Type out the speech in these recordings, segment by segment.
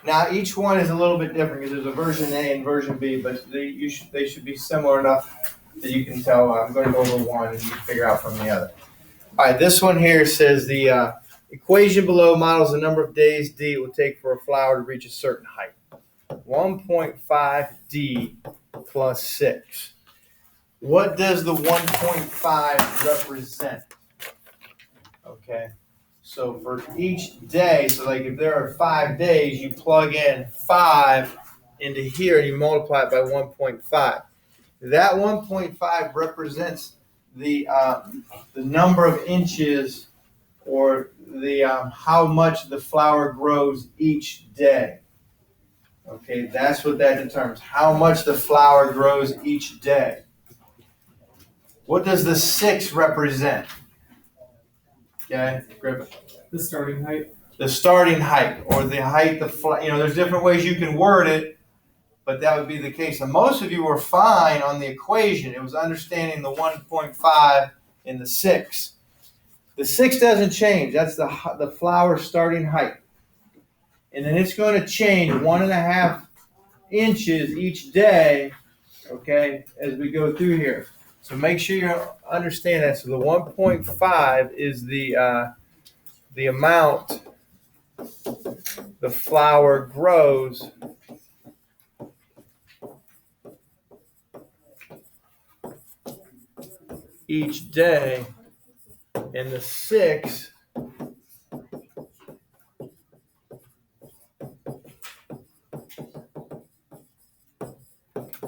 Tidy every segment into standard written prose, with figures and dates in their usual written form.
Now each one is a little bit different because there's a version A and version B, but they should be similar enough that you can tell. I'm going to go over one and you can figure out from the other. All right, this one here says the equation below models the number of days D it will take for a flower to reach a certain height. 1.5 D plus 6. What does the 1.5 represent? Okay, so for each day, so like if there are 5 days, you plug in 5 into here and you multiply it by 1.5. That 1.5 represents the number of inches or the how much the flower grows each day. Okay, that's what that determines. How much the flower grows each day. What does the 6 represent? Okay, Griffin. The starting height. The starting height, or the height, there's different ways you can word it, but that would be the case. And most of you were fine on the equation. It was understanding the 1.5 and the 6. The 6 doesn't change. That's the flower starting height. And then it's going to change 1.5 inches each day, okay, as we go through here. So make sure you understand that. So the 1.5 is the amount the flower grows each day, and the 6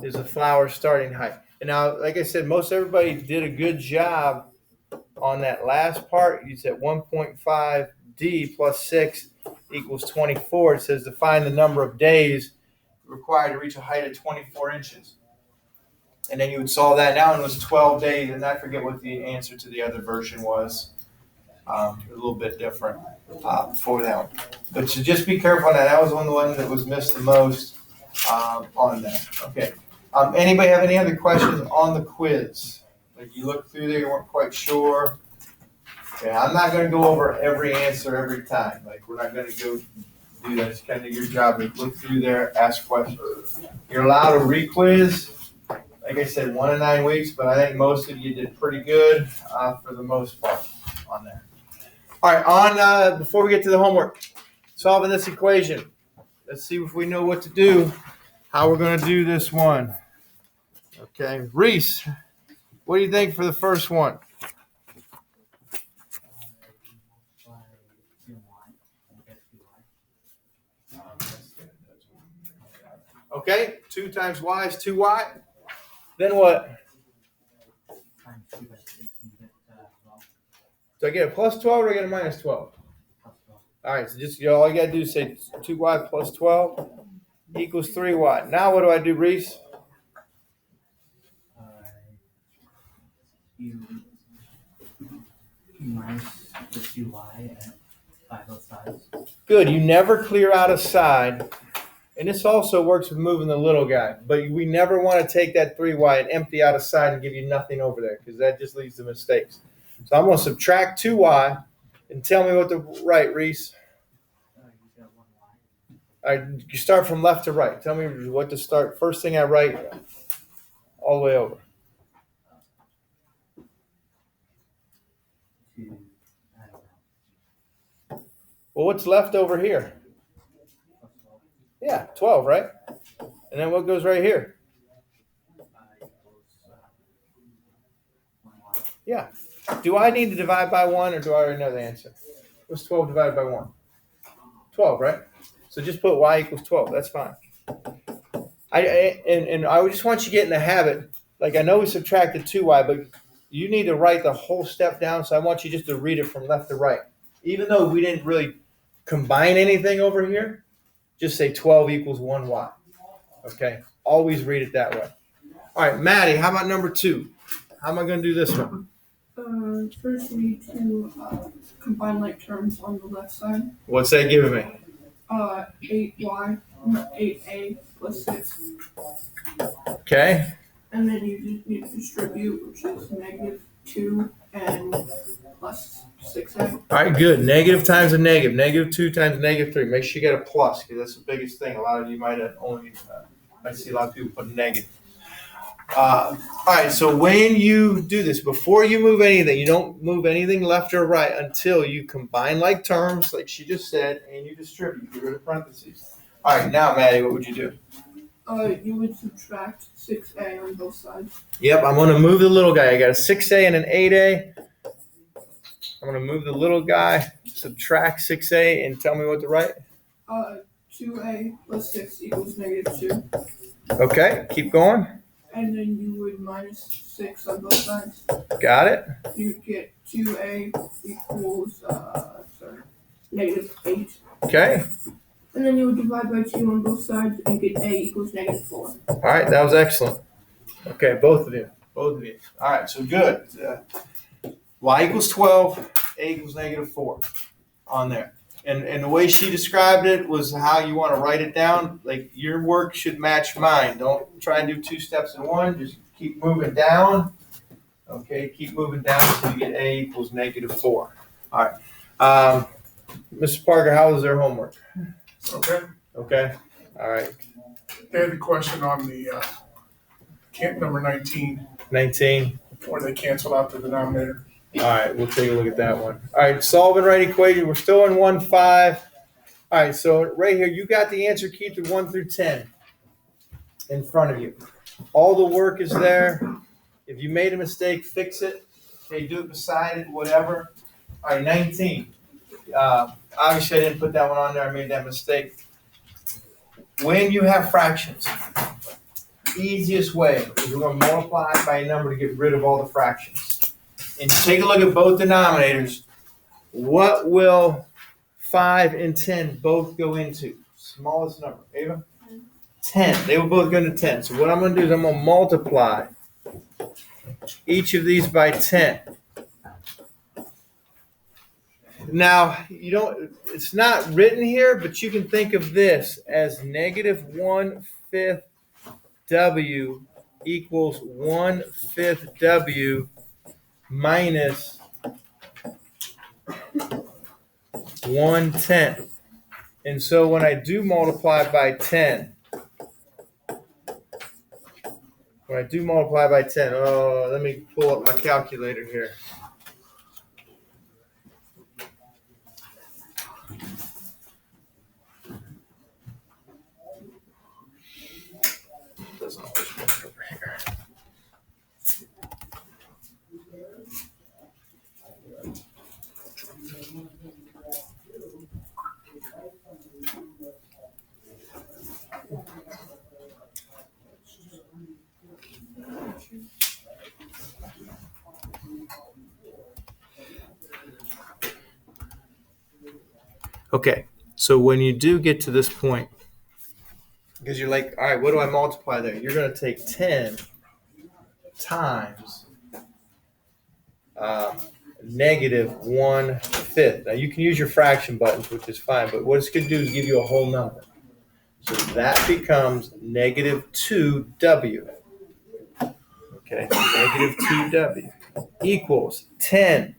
is the flower starting height. And now, like I said, most everybody did a good job on that last part. You said 1.5 D plus 6 equals 24. It says to find the number of days required to reach a height of 24 inches. And then you would solve that. Now it was 12 days, and I forget what the answer to the other version was. A little bit different for that one. But so just be careful on that. That was one of the ones that was missed the most on that. Okay. Anybody have any other questions on the quiz? Like you looked through there, you weren't quite sure. Okay, I'm not going to go over every answer every time. Like we're not going to go do that. It's kind of your job to look through there, ask questions. You're allowed to re-quiz. Like I said, 1 to 9 weeks, but I think most of you did pretty good for the most part on there. All right, before we get to the homework, solving this equation. Let's see if we know what to do, how we're going to do this one. Okay, Reese, what do you think for the first one? Okay, 2 times y is 2y. Then what? Do I get a plus 12 or do I get a minus 12? All right, so just all you got to do is say 2y plus 12 equals 3y. Now what do I do, Reese? You minus the 2y by both sides. Good. You never clear out a side. And this also works with moving the little guy. But we never want to take that 3y and empty out a side and give you nothing over there because that just leads to mistakes. So I'm going to subtract 2y and tell me what to write, Reese. You got 1y. All right, you start from left to right. Tell me what to start. First thing I write all the way over. Well, what's left over here? Yeah, 12, right? And then what goes right here? Yeah. Do I need to divide by 1 or do I already know the answer? What's 12 divided by 1? 12, right? So just put y equals 12. That's fine. I just want you to get in the habit. Like I know we subtracted 2y, but you need to write the whole step down. So I want you just to read it from left to right. Even though we didn't really combine anything over here, just say 12 equals 1y. Okay? Always read it that way. All right, Maddie, how about number 2? How am I going to do this one? First we need to combine like terms on the left side. What's that giving me? 8a plus 6. Okay. And then you just need to distribute, which is negative 2n plus 6a. All right, good. Negative times a negative. Negative 2 times negative 3. Make sure you get a plus because that's the biggest thing. A lot of you might have only, I see a lot of people put negative. All right, so when you do this, before you move anything, you don't move anything left or right until you combine like terms, like she just said, and you distribute. Get rid of parentheses. All right, now, Maddie, what would you do? You would subtract 6a on both sides. Yep, I'm going to move the little guy. I got a 6a and an 8a. I'm going to move the little guy, subtract 6a, and tell me what to write. 2a plus 6 equals negative 2. Okay, keep going. And then you would minus 6 on both sides. Got it. You get 2a equals negative 8. Okay. And then you would divide by 2 on both sides and get a equals negative 4. All right, that was excellent. Okay, both of you. All right, so good. Y equals 12, a equals negative 4 on there. And the way she described it was how you want to write it down. Like your work should match mine. Don't try and do 2 steps in one. Just keep moving down. Okay, keep moving down until you get a equals negative 4. All right. Mr. Parker, how was their homework? Okay. Okay. All right. They had a question on the camp number 19, 19. where they canceled out the denominator. All right, we'll take a look at that one. All right, solve and write equation. We're still in 1-5. All right, so right here, you got the answer key to 1 through 10 in front of you. All the work is there. If you made a mistake, fix it. Okay, do it beside it, whatever. All right, 19. Obviously, I didn't put that one on there. I made that mistake. When you have fractions, easiest way is we're going to multiply by a number to get rid of all the fractions. And take a look at both denominators. What will 5 and 10 both go into? Smallest number. Ava? 10. They will both go into 10. So what I'm going to do is I'm going to multiply each of these by 10. Now, it's not written here, but you can think of this as negative 1/5 W equals 1/5 W minus 1/10. And so when I do multiply by 10, let me pull up my calculator here. Doesn't always work over here. Okay, so when you do get to this point, because you're like, all right, what do I multiply there? You're going to take 10 times negative 1/5. Now, you can use your fraction buttons, which is fine, but what it's going to do is give you a whole number. So that becomes negative 2W. Okay, negative 2W equals 10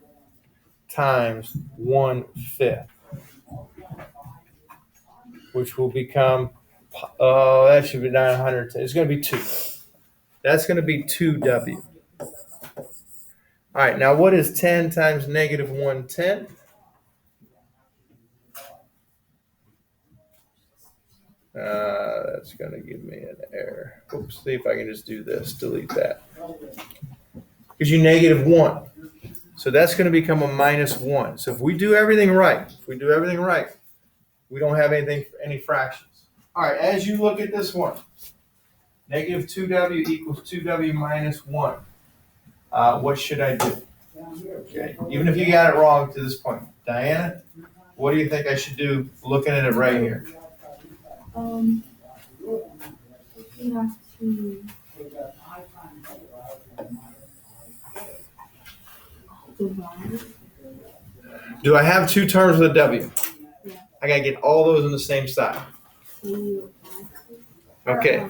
times 1/5. Which will become, that should be 910. It's going to be 2. That's going to be 2W. All right, now what is 10 times negative 1/10? That's going to give me an error. Oops, see if I can just do this, delete that. Gives you negative 1. So that's going to become a minus 1. So if we do everything right, we don't have any fractions. All right, as you look at this one, negative 2W equals 2W minus 1. What should I do? Okay, even if you got it wrong to this point. Diana, what do you think I should do looking at it right here? You have to divide. Do I have 2 terms with a W? Yeah. I got to get all those on the same side. So you Okay.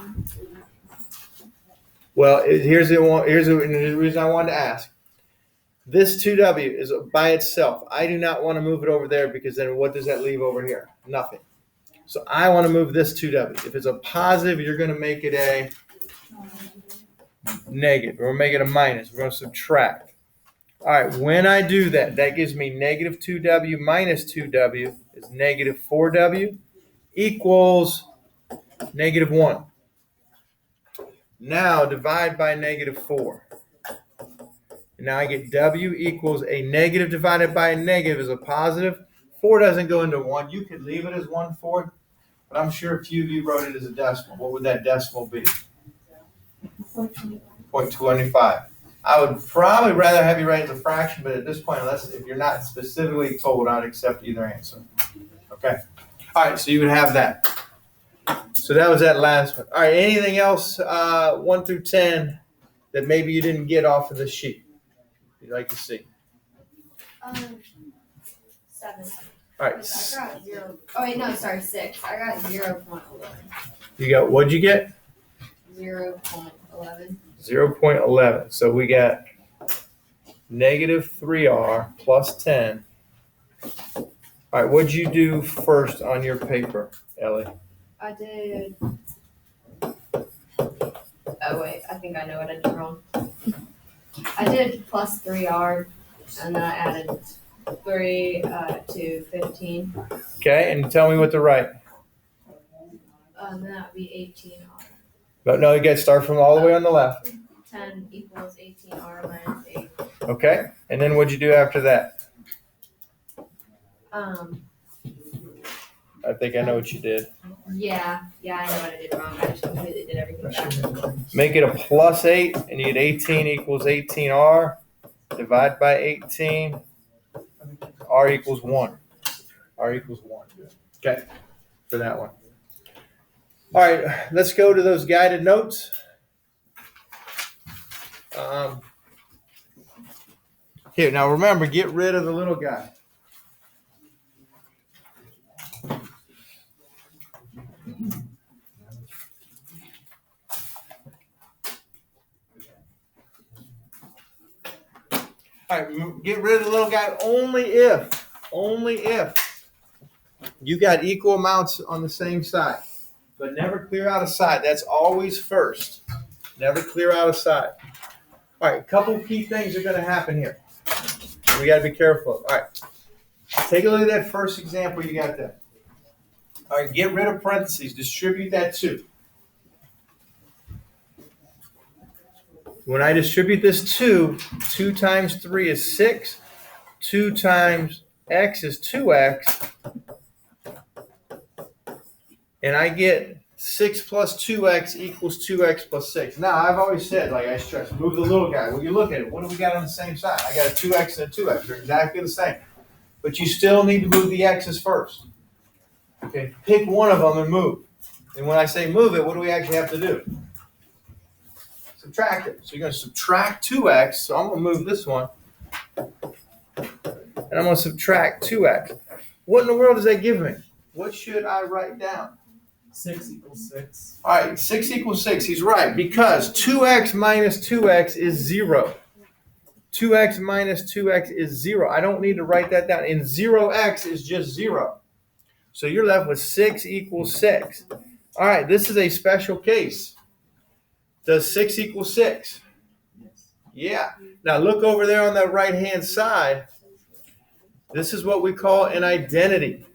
Well, here's the reason I wanted to ask. This 2W is by itself. I do not want to move it over there because then what does that leave over here? Nothing. So I want to move this 2W. If it's a positive, you're going to make it a negative. We're going to make it a minus. We're going to subtract. All right, when I do that, that gives me negative 2W minus 2W is negative 4W equals negative 1. Now divide by negative 4. And now I get W equals a negative divided by a negative is a positive. 4 doesn't go into 1. You could leave it as 1/4, but I'm sure a few of you wrote it as a decimal. What would that decimal be? 0.25. I would probably rather have you write it as a fraction, but at this point, unless if you're not specifically told, I'd accept either answer. Okay. All right, so you would have that. So that was that last one. All right, anything else 1 through 10 that maybe you didn't get off of the sheet you'd like to see? 7. All right. I got 0. Oh wait, no, sorry, 6. I got 0.11. You got, what'd you get? 0.11. 0.11. So we got negative 3R plus 10. All right, what'd you do first on your paper, Ellie? I did. Oh wait, I think I know what I did wrong. I did plus 3R, and then I added 3 to 15. Okay, and tell me what to write. Then that would be 18R. But no, you got to start from all the way on the left. 10 equals 18R minus 8. Okay, and then what'd you do after that? I think I know what you did. Yeah, I know what I did wrong. I just completely did everything backwards. Make it a plus 8, and you get 18 equals 18R. Divide by 18. R equals 1. R equals 1. Okay, for that one. All right, let's go to those guided notes. Here, now remember, get rid of the little guy. All right, get rid of the little guy only if you got equal amounts on the same side. But never clear out a side. That's always first. Never clear out a side. All right, a couple key things are going to happen here. We got to be careful. All right, take a look at that first example you got there. All right, get rid of parentheses. Distribute that 2. When I distribute this 2 times 3 is 6. 2 times x is 2x. And I get 6 plus 2x equals 2x plus 6. Now, I've always said, like I stress, move the little guy. Well, you look at it. What do we got on the same side? I got a 2x and a 2x. They're exactly the same. But you still need to move the x's first. Okay, pick one of them and move. And when I say move it, what do we actually have to do? Subtract it. So you're going to subtract 2x. So I'm going to move this one. And I'm going to subtract 2x. What in the world does that give me? What should I write down? 6 equals 6. All right, 6 equals 6. He's right, because 2x minus 2x is 0. 2x minus 2x is 0. I don't need to write that down. And 0x is just 0. So you're left with 6 equals 6. All right, this is a special case. Does 6 equal 6? Yes. Yeah. Now look over there on the right-hand side. This is what we call an identity.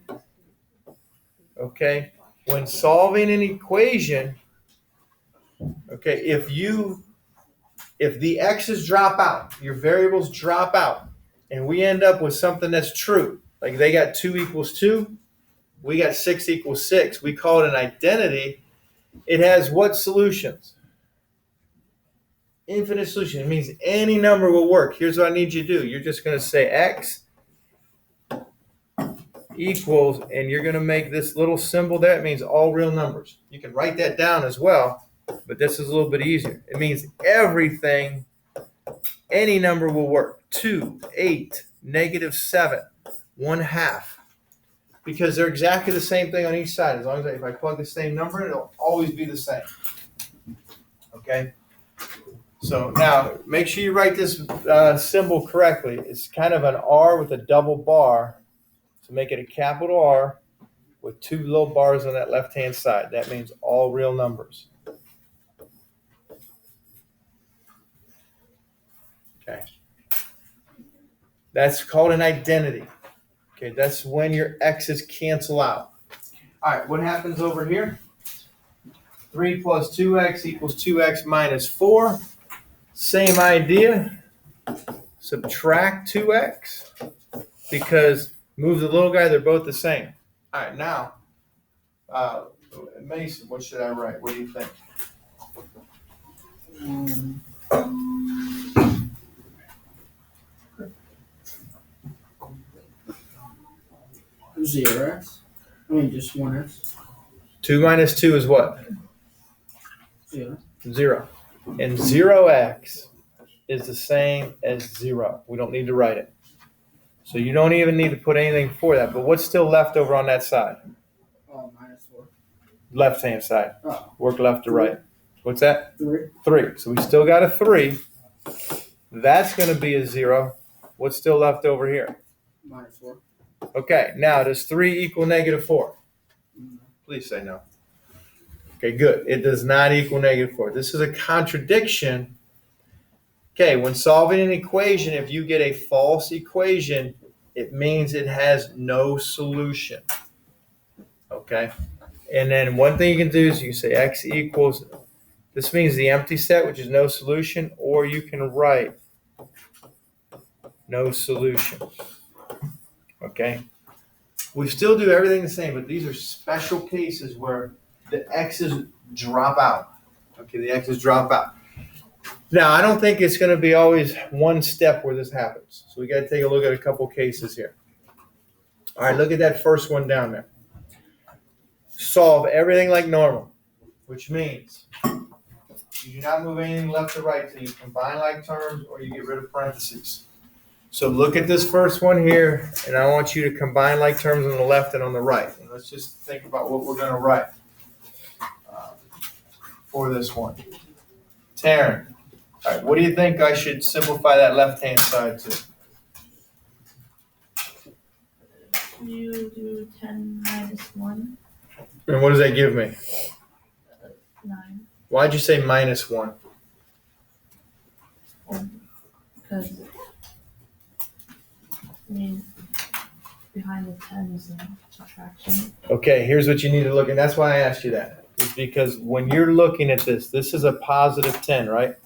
Okay? When solving an equation, okay, if the x's drop out, your variables drop out, and we end up with something that's true, like they got 2 equals 2, we got 6 equals 6, we call it an identity. It has what solutions? Infinite solution. It means any number will work. Here's what I need you to do. You're just going to say x equals, and you're going to make this little symbol there. It means all real numbers. You can write that down as well, but this is a little bit easier. It means everything, any number will work. 2, 8, -7, 1/2. Because they're exactly the same thing on each side. As long as if I plug the same number in, it'll always be the same. Okay? So now make sure you write this symbol correctly. It's kind of an R with a double bar. So make it a capital R with two little bars on that left-hand side. That means all real numbers. Okay. That's called an identity. Okay, that's when your x's cancel out. All right, what happens over here? 3 plus 2x equals 2x minus 4. Same idea. Subtract 2x because move the little guy, they're both the same. All right, now, Mason, what should I write? What do you think? Zero x. I mean, just one x. 2 minus 2 is what? Zero. 0. And 0x is the same as 0. We don't need to write it. So you don't even need to put anything for that. But what's still left over on that side? Oh, -4. Left-hand side. Oh, Work left to right. What's that? 3. 3. So we still got a 3. That's going to be a 0. What's still left over here? -4. Okay, now does 3 equal -4? No. Please say no. Okay, good. It does not equal -4. This is a contradiction. Okay, when solving an equation, if you get a false equation, it means it has no solution. Okay? And then one thing you can do is you say x equals, this means the empty set, which is no solution, or you can write no solution. Okay? We still do everything the same, but these are special cases where the x's drop out. Okay, the x's drop out. Now, I don't think it's going to be always one step where this happens. So we got to take a look at a couple cases here. All right, look at that first one down there. Solve everything like normal, which means you do not move anything left to right till you combine like terms or you get rid of parentheses. So look at this first one here, and I want you to combine like terms on the left and on the right. And let's just think about what we're going to write for this one. Taryn, all right, what do you think I should simplify that left-hand side to? You do 10 minus 1, And what does that give me? 9. Why'd you say -1? Because, I mean, behind the 10 is a subtraction. Okay, here's what you need to look, and that's why I asked you that. It's because when you're looking at this, this is a positive 10, right?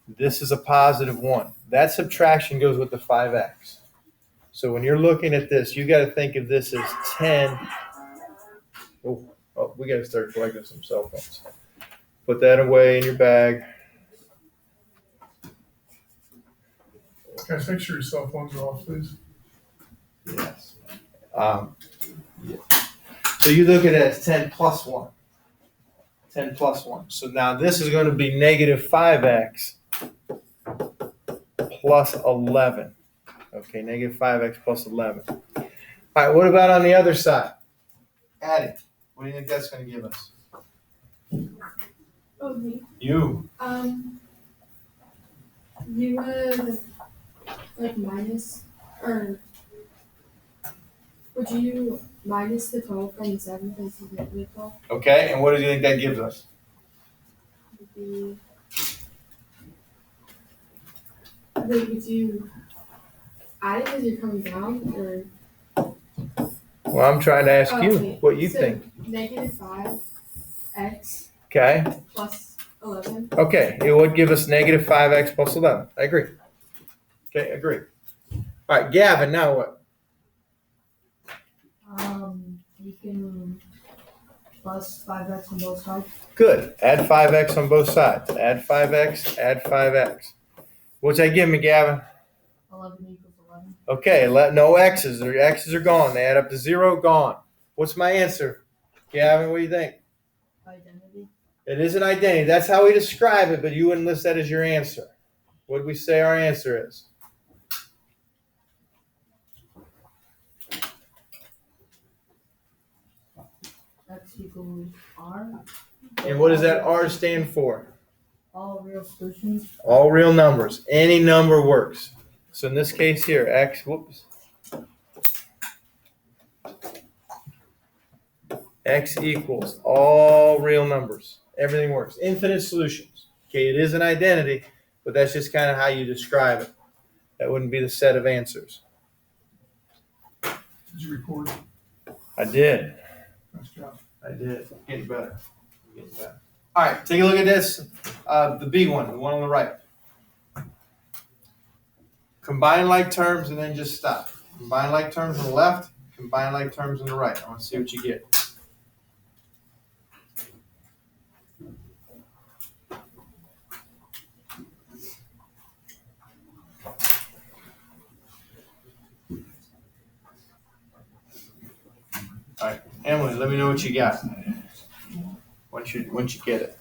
This is a positive 1. That subtraction goes with the 5x. So when you're looking at this, you got to think of this as 10. Oh, we got to start collecting some cell phones. Put that away in your bag. Guys, make sure your cell phones are off, please. Yes. Yeah. So you look at it as 10 plus 1. 10 plus 1. So now this is going to be -5x plus 11. Okay, -5x plus 11. All right, what about on the other side? Adding. What do you think that's going to give us? Oh, me. You. You would like minus, or would you minus the 12 from the 7 because it's -12? Okay, and what do you think that gives us? Would be, wait, would you add it as you're coming down, or? Well, I'm trying to ask you Okay, what you so think. -5x Okay. plus 11. Okay, it would give us -5x plus 11. I agree. Okay, agree. All right, Gavin, now what? You can plus 5x on both sides. Good. Add 5x on both sides. Add 5x, add 5x. What's that give me, Gavin? 11 equals 11. Okay, no x's. The x's are gone. They add up to 0, gone. What's my answer? Gavin, what do you think? Identity. It is an identity. That's how we describe it, but you wouldn't list that as your answer. What did we say our answer is? X equals R. And what does that R stand for? All real solutions. All real numbers. Any number works. So in this case here, x, x equals all real numbers. Everything works. Infinite solutions. Okay, it is an identity, but that's just kind of how you describe it. That wouldn't be the set of answers. Did you record? I did. Nice job. I did. Getting better. Getting better. All right, take a look at this. The B one, the one on the right. Combine like terms and then just stop. Combine like terms on the left, combine like terms on the right. I want to see what you get. All right, Emily, let me know what you got once you get it.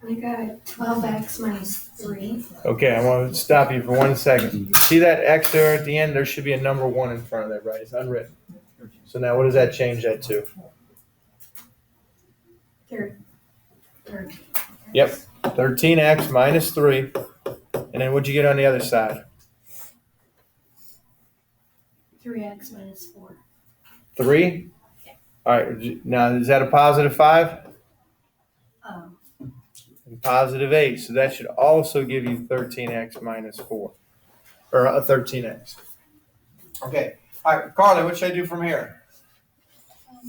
I got 12x minus 3. Okay, I want to stop you for 1 second. See that X there at the end? There should be a number 1 in front of that, right? It's unwritten. So now what does that change that to? Third. Yep, 13x minus 3. And then what'd you get on the other side? 3x minus 4. 3? All right, now is that a positive 5? And positive 8. So that should also give you 13x minus 4. Or 13x. Okay. All right, Carly, what should I do from here?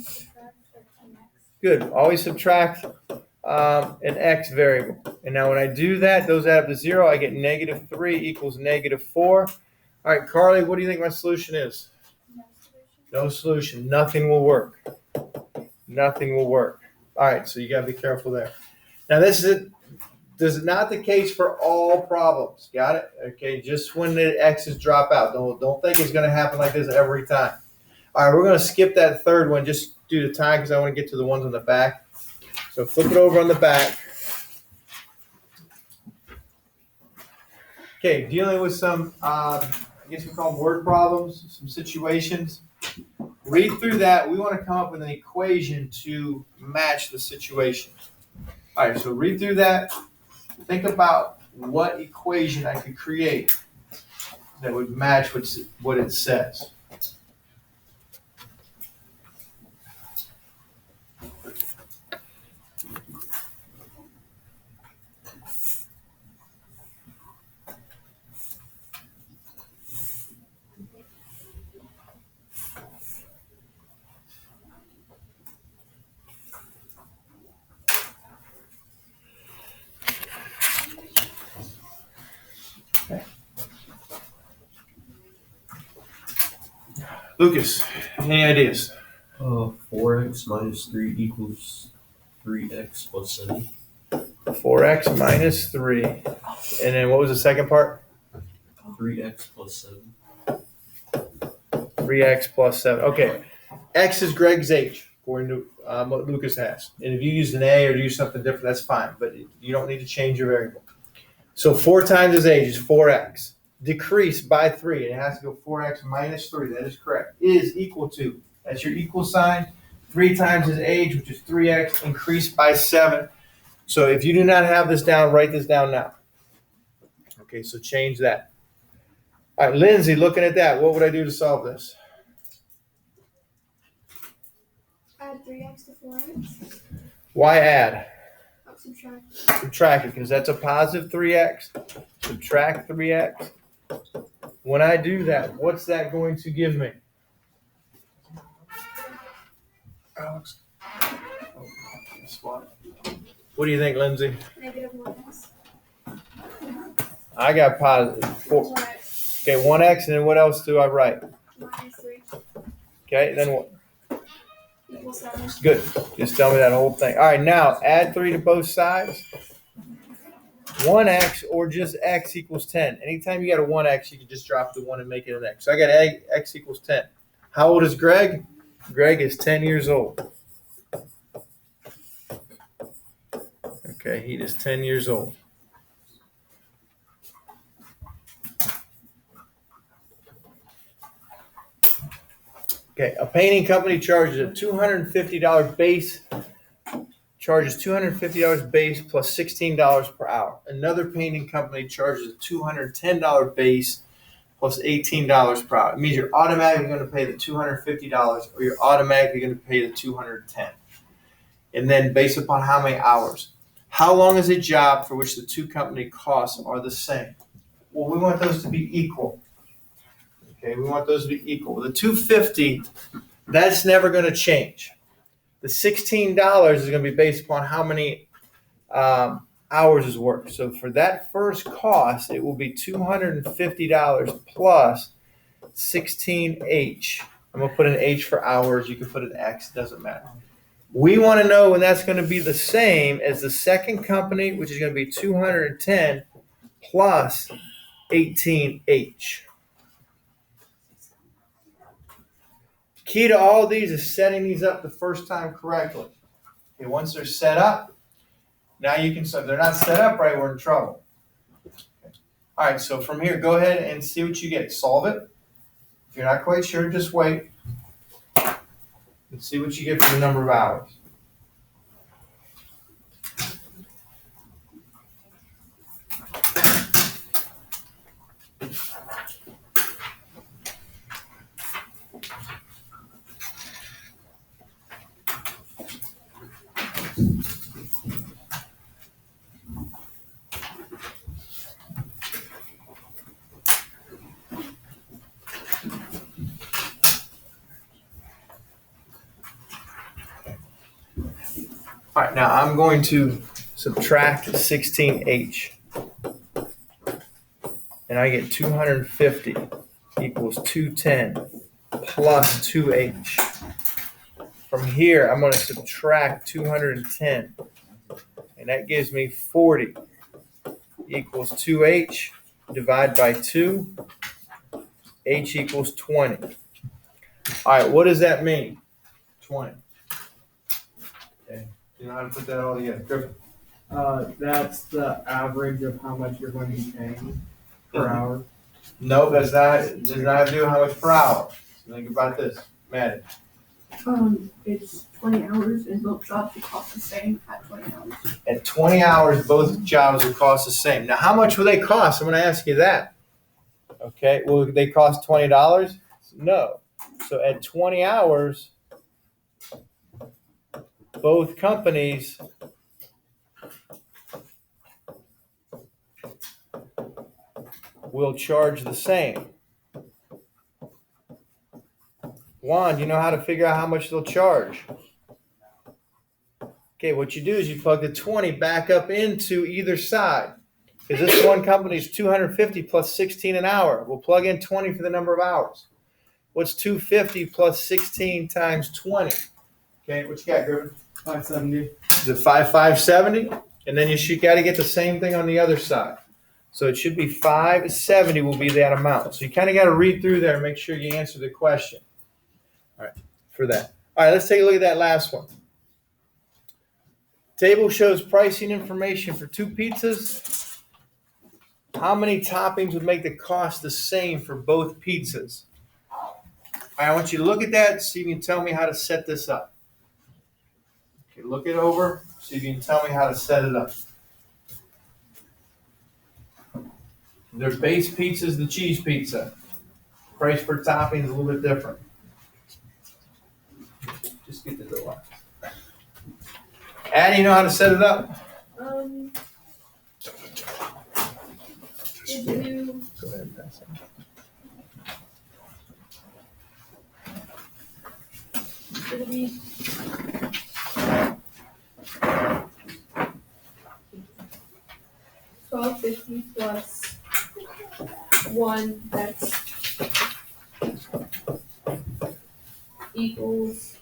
Subtract 13x. Good. Always subtract an x variable. And now when I do that, those add up to 0. I get negative 3 equals negative 4. All right, Carly, what do you think my solution is? No solution. Nothing will work. Nothing will work. All right, so you got to be careful there. Now, this is not the case for all problems. Got it? Okay, just when the x's drop out. Don't think it's going to happen like this every time. All right, we're going to skip that third one just due to time because I want to get to the ones on the back. So flip it over on the back. Okay, dealing with some, I guess we call them word problems, some situations. Read through that. We want to come up with an equation to match the situation. All right, so read through that. Think about what equation I could create that would match what it says. Lucas, any ideas? 4x minus 3 equals 3x plus 7. 4x minus 3. And then what was the second part? 3x plus 7. 3x plus 7. Okay. X is Greg's age, according to what Lucas has. And if you use an A or use something different, that's fine. But you don't need to change your variable. So 4 times his age is 4x. Decrease by 3. And it has to go 4x minus 3. That is correct. Is equal to. That's your equal sign. 3 times his age, which is 3x, increased by 7. So if you do not have this down, write this down now. Okay, so change that. All right, Lindsay, looking at that, what would I do to solve this? Add 3x to 4x. Why add? Subtract. Subtract it, because that's a positive 3x. Subtract 3x. When I do that, what's that going to give me? Alex, What do you think, Lindsay? Negative 1x. I got positive 4. Okay, 1x, and then what else do I write? Minus 3 Okay, then what? equals 7. Good. Just tell me that whole thing. All right, now add 3 to both sides. 1x or just x equals 10. Anytime you got a 1x, you can just drop the 1 and make it an x. So I got x equals 10. How old is Greg? Greg is 10 years old. Okay, heat is 10 years old. Okay, a painting company charges a $250 base, charges $250 base plus $16 per hour. Another painting company charges a $210 base plus $18 per hour. It means you're automatically going to pay the $250 or you're automatically going to pay the $210. And then based upon how many hours. How long is a job for which the two company costs are the same? Well, we want those to be equal. Okay, we want those to be equal. The $250, that's never going to change. The $16 is going to be based upon how many hours is worked. So for that first cost, it will be $250 plus 16H. I'm going to put an H for hours. You can put an X. It doesn't matter. We want to know when that's going to be the same as the second company, which is going to be 210 plus 18H. Key to all these is setting these up the first time correctly. Okay, once they're set up, now you can, so if they're not set up right, we're in trouble. Okay. All right, so from here, go ahead and see what you get. Solve it. If you're not quite sure, just wait. And see what you get for the number of hours. All right, now I'm going to subtract 16H. And I get 250 equals 210 plus 2H. From here, I'm going to subtract 210. And that gives me 40 equals 2H. Divide by 2. H equals 20. All right, what does that mean? 20. Okay. You know how to put that all together. Griffin. That's the average of how much you're going to be paying per hour. No, that's not. It does not have to do with how much per hour. So think about this, Maddie. It's 20 hours and both jobs will cost the same at 20 hours. At 20 hours, both jobs will cost the same. Now, how much will they cost? I'm going to ask you that. Okay, will they cost $20? No. So at 20 hours, both companies will charge the same. Juan, do you know how to figure out how much they'll charge? Okay, what you do is you plug the 20 back up into either side. Because this one company is 250 plus 16 an hour. We'll plug in 20 for the number of hours. What's 250 plus 16 times 20? Okay, what you got, Griffin? 570. Is it 570? And then you got to get the same thing on the other side. So it should be 570 will be that amount. So you kind of got to read through there and make sure you answer the question. All right, for that. All right, let's take a look at that last one. Table shows pricing information for 2 pizzas. How many toppings would make the cost the same for both pizzas? All right, I want you to look at that, see if you can tell me how to set this up. Okay, look it over, see if you can tell me how to set it up. Their base pizza is the cheese pizza. Price per topping is a little bit different. Just get to the one. Addie, you know how to set it up? Did you Go ahead and pass it. should it be 1250 plus 1 that's equals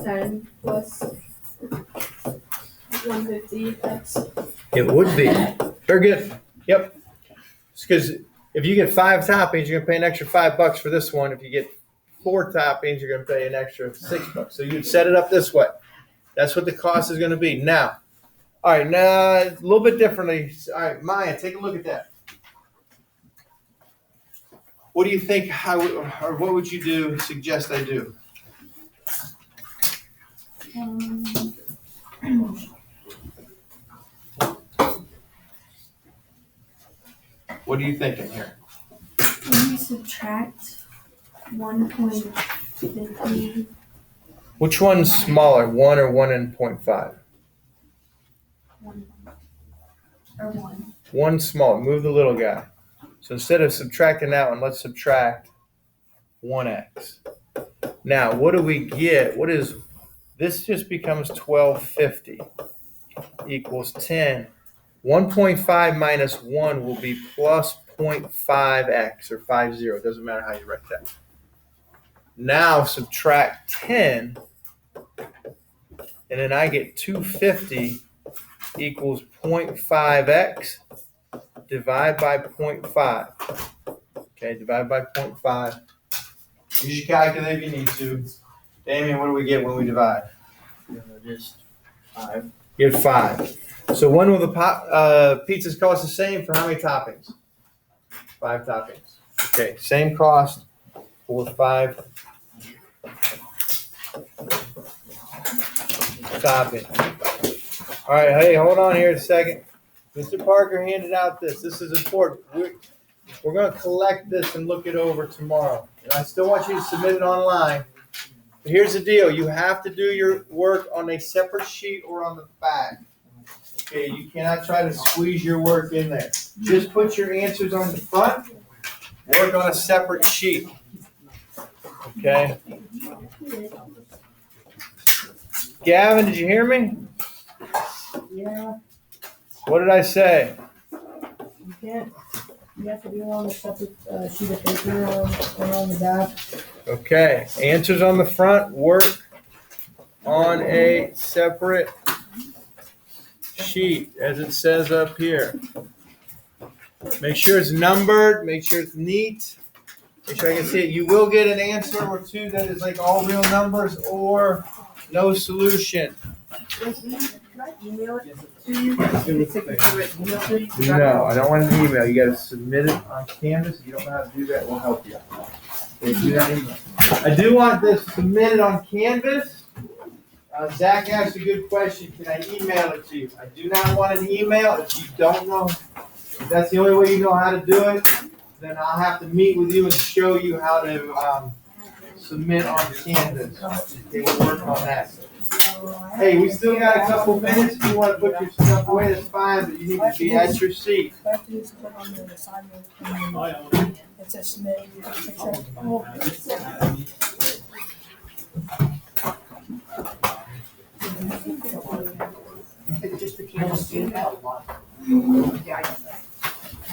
10 plus 150 that's It would be. Very good. Yep. Because if you get 5 toppings, you're gonna pay an extra $5 for this one. If you get 4 toppings, you're gonna pay an extra $6. So you'd set it up this way. That's what the cost is gonna be. Now, All right, now a little bit differently. All right, Maya, take a look at that. What do you think? Or what would you suggest I do? What are you thinking here? When you subtract 1.50. Which one's smaller, 1 or 1.5? 1 or 1. One small. Move the little guy. So instead of subtracting that one, let's subtract 1x. Now, what do we get? What is this? Just becomes 1250 equals 10. 1.5 minus 1 will be plus 0.5x or 50. It doesn't matter how you write that. Now subtract 10, and then I get 250 equals 0.5x. Divide by 0.5. Okay, divide by 0.5. Use your calculator if you need to. Damien, what do we get when we divide? Just 5. You get 5. So when will the pizzas cost the same for how many toppings? 5 toppings. Okay, same cost for 5 toppings. All right, hey, hold on here a second. Mr. Parker handed out this. This is important. We're going to collect this and look it over tomorrow. And I still want you to submit it online. But here's the deal. You have to do your work on a separate sheet or on the back. Okay, you cannot try to squeeze your work in there. Just put your answers on the front. Work on a separate sheet. Okay? Gavin, did you hear me? Yeah, What did I say? you can't. You have to do it on a separate sheet of paper or on the back. Okay, answers on the front, work on a separate sheet, as it says up here. Make sure it's numbered, make sure it's neat, make sure I can see it. You will get an answer or two that is like all real numbers or no solution. Can I email it to you? Can you take me through it? Email to you? No, I don't want an email. You gotta submit it on Canvas. If you don't know how to do that, we'll help you. Okay, do that email. I do want this submitted on Canvas. Zach asked a good question. Can I email it to you? I do not want an email. If you don't know, if that's the only way you know how to do it, then I'll have to meet with you and show you how to submit on Canvas. Okay, we'll work on that. Hey, we still got a couple minutes. If you want to put your stuff away, that's fine, but you need to be at your seat. I have to do something on the assignment. And it says submit. Just the canvas. Yeah, I